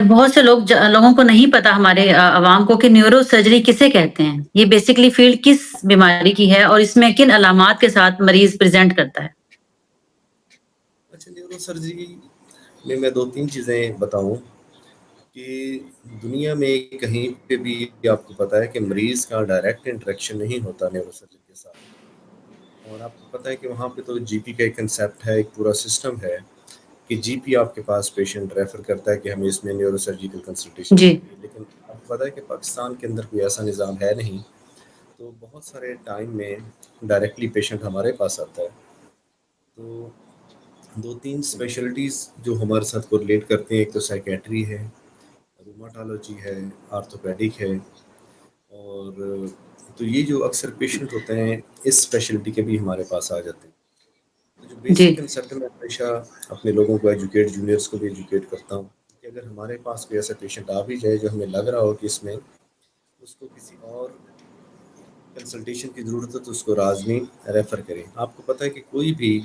بہت سے لوگوں کو نہیں پتا ہمارے عوام کو کہ نیورو سرجری کسے کہتے ہیں. یہ بیسیکلی فیلڈ کس بیماری کی ہے اور اس میں کن علامات کے ساتھ مریض پریزنٹ کرتا ہے؟ اچھا، نیورو سرجری میں 2-3 چیزیں بتاؤں کہ دنیا میں کہیں پہ بھی آپ کو پتا ہے کہ مریض کا ڈائریکٹ انٹریکشن نہیں ہوتا نیورو سرجری کے ساتھ. اور آپ کو پتہ ہے کہ وہاں پہ تو جی پی کا ایک کنسیپٹ ہے، ایک پورا سسٹم ہے کہ جی پی آپ کے پاس پیشنٹ ریفر کرتا ہے کہ ہمیں اس میں نیورو سرجیکل کنسلٹیشن جی چاہیے. لیکن آپ کو پتہ ہے کہ پاکستان کے اندر کوئی ایسا نظام ہے نہیں، تو بہت سارے ٹائم میں ڈائریکٹلی پیشنٹ ہمارے پاس آتا ہے. تو 2-3 اسپیشلٹیز جو ہمارے ساتھ کوریلیٹ کرتے ہیں، ایک تو سائیکیٹری ہے، روماٹالوجی ہے، آرتھوپیڈک ہے، اور تو یہ جو اکثر پیشنٹ ہوتے ہیں اس اسپیشلٹی کے بھی ہمارے پاس آ جاتے ہیں. تو جو جی بیسک کنسیپٹ میں ہمیشہ اپنے لوگوں کو ایجوکیٹ، جونیئرس کو بھی ایجوکیٹ کرتا ہوں کہ اگر ہمارے پاس کوئی ایسا پیشنٹ آ بھی جائے جو ہمیں لگ رہا ہو کہ اس میں اس کو کسی اور کنسلٹیشن کی ضرورت ہے، تو اس کو لازمی ریفر کریں. آپ کو پتہ ہے کہ کوئی بھی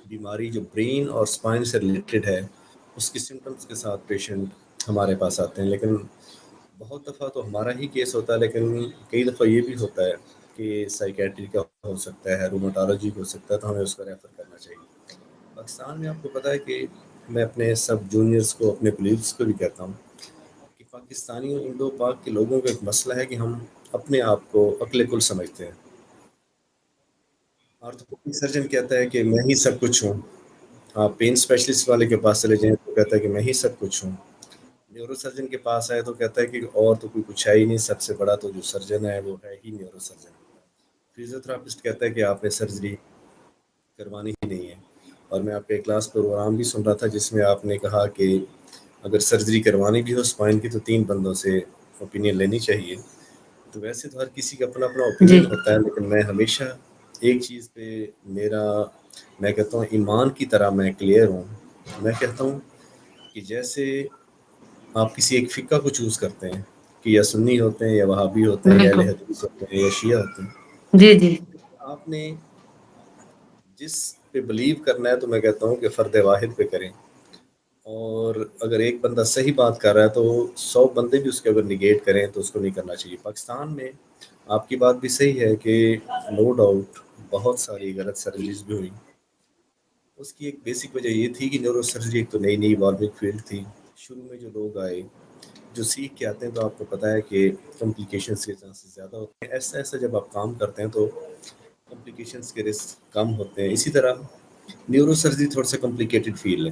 بیماری جو برین اور اسپائن سے ریلیٹڈ ہے اس کی سمٹمس کے ساتھ پیشنٹ ہمارے پاس آتے ہیں. لیکن بہت دفعہ تو ہمارا ہی کیس ہوتا ہے، لیکن کئی دفعہ یہ بھی ہوتا ہے کہ سائیکیٹری کا ہو سکتا ہے، روماٹالوجی ہو سکتا ہے، تو ہمیں اس کو ریفر کرنا چاہیے. پاکستان میں آپ کو پتہ ہے کہ میں اپنے سب جونیئرس کو، اپنے کولیگس کو بھی کہتا ہوں کہ پاکستانی اور انڈو پاک کے لوگوں کا ایک مسئلہ ہے کہ ہم اپنے آپ کو عقل کل سمجھتے ہیں. آرتھوپیڈک سرجن کہتا ہے کہ میں ہی سب کچھ ہوں. آپ پین اسپیشلسٹ والے کے پاس چلے جائیں تو کہتا ہے کہ میں ہی سب کچھ ہوں. نیورو سرجن کے پاس آئے تو کہتا ہے کہ اور تو کوئی کچھ ہے ہی نہیں، سب سے بڑا تو جو سرجن ہے وہ ہے ہی نیورو سرجن. فزیوتھراپسٹ کہتا ہے کہ آپ نے سرجری کروانی ہی نہیں ہے. اور میں آپ کے کلاس پروگرام بھی سن رہا تھا جس میں آپ نے کہا کہ اگر سرجری کروانی بھی ہو اسپائن کی تو 3 بندوں سے اوپینین لینی چاہیے. تو ویسے تو ہر کسی کا اپنا اپنا جی اوپینین ہوتا ہے، لیکن میں ہمیشہ ایک چیز پہ میں کہتا ہوں ایمان کی طرح میں کلیئر ہوں. میں کہتا ہوں کہ جیسے آپ کسی ایک فقہ کو چوز کرتے ہیں کہ یا سنی ہوتے ہیں یا وہابی ہوتے ہیں یا اہل بالکل. حدیث ہوتے ہیں یا شیعہ ہوتے ہیں، جی جی آپ نے جس پہ بلیو کرنا ہے تو میں کہتا ہوں کہ فرد واحد پہ کریں. اور اگر ایک بندہ صحیح بات کر رہا ہے تو 100 بندے بھی اس کے اگر نگیٹ کریں تو اس کو نہیں کرنا چاہیے. پاکستان میں آپ کی بات بھی صحیح ہے کہ نو ڈاؤٹ بہت ساری غلط سرجریز بھی ہوئی. اس کی ایک بیسک وجہ یہ تھی کہ نیورو سرجری ایک تو نئی ایوالونگ فیلڈ تھی. شروع میں جو لوگ آئے جو سیکھ کے آتے ہیں تو آپ کو پتہ ہے کہ کمپلیکیشنس کے چانسز زیادہ ہوتے ہیں. ایسا ایسا جب آپ کام کرتے ہیں تو کمپلیکیشنس کے رسک کم ہوتے ہیں. اسی طرح نیورو سرجری تھوڑا سا کمپلیکیٹڈ فیلڈ ہے،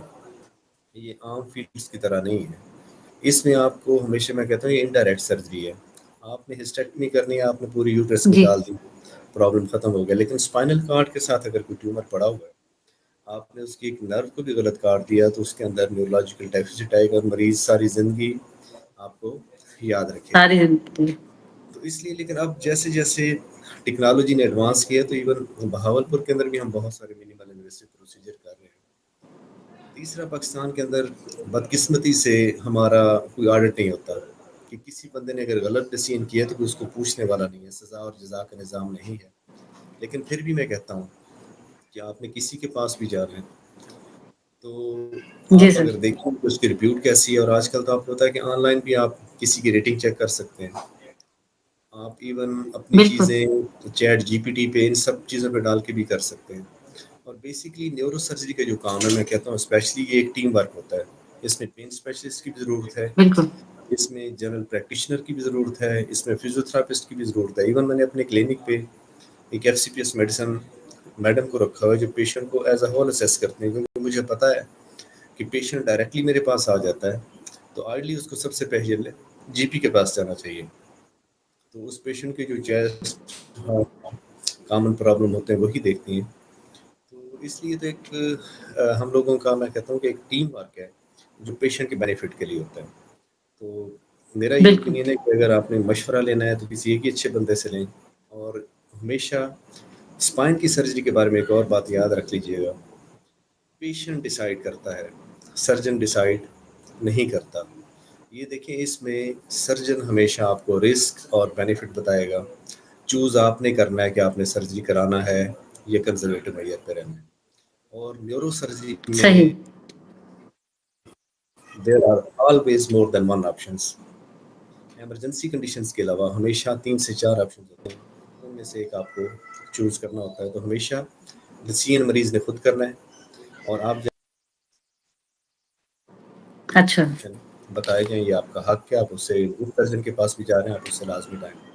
یہ عام فیلڈس کی طرح نہیں ہے. اس میں آپ کو ہمیشہ میں کہتا ہوں یہ انڈائریکٹ سرجری ہے. آپ نے ہسٹیکٹمی کرنی ہے، آپ نے پوری یوٹرس جی نکال دی، پرابلم ختم ہو گیا. لیکن اسپائنل کارڈ کے ساتھ اگر کوئی ٹیومر پڑا ہوا ہے، آپ نے اس کی ایک نرو کو بھی غلط کاٹ دیا تو اس کے اندر نیورولوجیکل ڈیفیسٹ آئے گا اور مریض ساری زندگی آپ کو یاد رکھے گا. ساری زندگی. تو اس لیے لیکن اب جیسے جیسے ٹیکنالوجی نے ایڈوانس کیا تو ایون بہاولپور کے اندر بھی ہم بہت سارے منیمل انویسو پروسیجر کر رہے ہیں. تیسرا، پاکستان کے اندر بدقسمتی سے ہمارا کوئی آڈٹ نہیں ہوتا کہ کسی بندے نے اگر غلط ڈیسیژن کیا تو کوئی اس کو پوچھنے والا نہیں ہے. سزا اور جزا کا نظام نہیں ہے. لیکن پھر بھی میں کہتا ہوں کہ آپ نے کسی کے پاس بھی جا رہے ہیں تو جی آپ سر. اگر دیکھیں کہ اس کی رپیوٹ کیسی ہے. اور آج کل تو آپ کو پتا ہے کہ آن لائن بھی آپ کسی کی ریٹنگ چیک کر سکتے ہیں. آپ ایون اپنی بالکل چیزیں چیٹ جی پی ٹی پہ ان سب چیزوں پہ ڈال کے بھی کر سکتے ہیں. اور بیسکلی نیورو سرجری کا جو کام ہے میں کہتا ہوں اسپیشلی یہ ایک ٹیم ورک ہوتا ہے. اس میں پین اسپیشلسٹ کی بھی ضرورت ہے، بالکل. اس میں جنرل پریکٹیشنر کی بھی ضرورت ہے، اس میں فزیوتھراپسٹ کی بھی ضرورت ہے. ایون میں نے اپنے کلینک پہ ایک F C P S medicine madam کو رکھا ہوا ہے جو پیشنٹ کو ایز اے ہول اسیس کرتے ہیں. کیونکہ مجھے پتا ہے کہ پیشنٹ ڈائریکٹلی میرے پاس آ جاتا ہے تو آئیڈلی اس کو سب سے پہلے جی پی کے پاس جانا چاہیے. تو اس پیشنٹ کے جو چیسٹ کامن پرابلم ہوتے ہیں وہی دیکھتی ہیں. تو اس لیے تو ایک ہم لوگوں کا میں کہتا ہوں کہ ایک ٹیم ورک ہے جو پیشنٹ کے بینیفٹ کے لیے ہوتا ہے. تو میرا یہ بالکل. اوپینین ہے کہ اگر آپ نے مشورہ لینا ہے تو کسی ایک ہی اچھے بندے سے لیں. اور ہمیشہ اسپائن کی سرجری کے بارے میں ایک اور بات یاد رکھ لیجیے گا، پیشنٹ ڈیسائیڈ کرتا ہے، سرجن ڈیسائیڈ نہیں کرتا. یہ دیکھیں اس میں سرجن ہمیشہ آپ کو رسک اور بینیفٹ بتائے گا. چوز آپ نے کرنا ہے کہ آپ نے سرجری کرانا ہے یا کنزرویٹو میئر پہ رہنا ہے. اور نیورو سرجری میں صحیح. there are always more than one options. Emergency conditions کے علاوہ ہمیشہ 3 سے 4 آپشنز ہوتے ہیں، ان میں سے ایک آپ کو چوز کرنا ہوتا ہے. تو ہمیشہ ڈسیزن مریض نے خود کرنا ہے، اور آپ اچھا بتائے جائیں یہ آپ کا حق ہے، آپ اس سے اس سرجن کے پاس بھی جا رہے ہیں، آپ اس سے لازمی بتائیں.